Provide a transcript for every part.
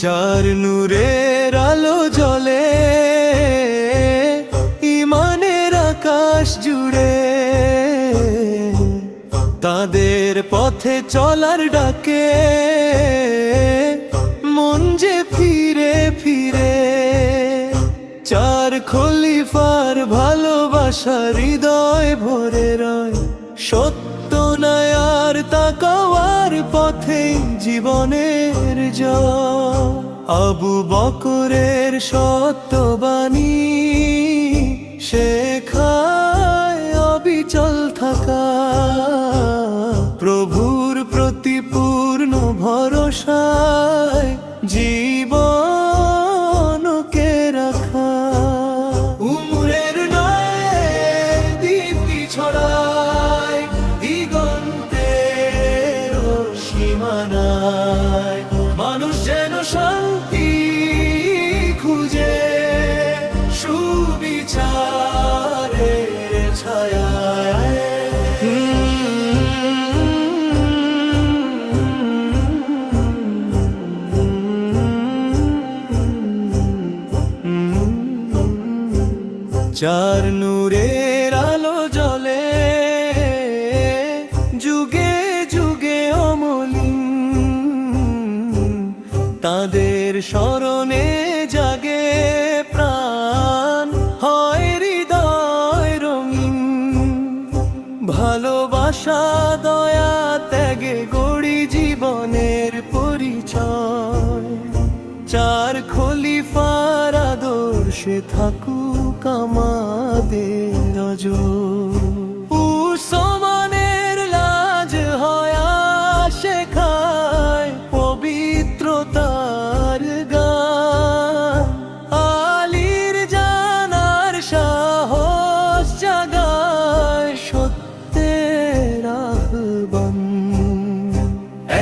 চার নূরের আলো জ্বলে ঈমানের আকাশ জুড়ে, তাদের পথে চলার ডাকে মন যে ফিরে ফিরে। চার খলিফার ভালোবাসা হৃদয় ভরে রয়, সত্য ন্যায় তাকওয়ার পথে জীবনের জয়। আবু বকরের সত্যবাণী শেখায় অবিচল থাকা, প্রভুর প্রতি পূর্ণ ভরসায় জীবনকে রাখা। উমরের নয় দীপ্তি ছড়ায় দিগন্তের সীমানায়, মানুষ যেন শান্তি খুঁজে সুবিচারের ছায়ায়। চার নূরের আলো জ্বলে যুগে যুগে অমলিন, তাদের স্মরণে জাগে প্রাণ, হয় হৃদয় রঙিন। ভালোবাসা দয়া ত্যাগে গড়ি জীবনের পরিচয়, চার খলিফার আদর্শে থাকুক আমাদের অজর। উসমানের লাজ হয় শেখায় পবিত্রতার গান, আলীর জানার সাহস জাগায় সত্যের আহ্বান।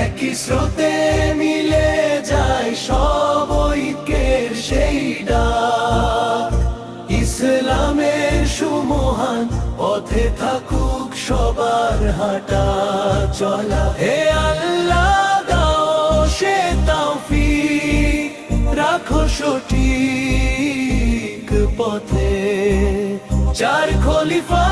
একই স্রোতে মিলে যায় সব ঐক্যের সেই ডাক, ইসলামের সুমহান পথে থাকুক সবার হাঁটা চলা। হে আল্লাহ দাও সে তৌফিক, রাখো সঠিক পথে চার খলিফা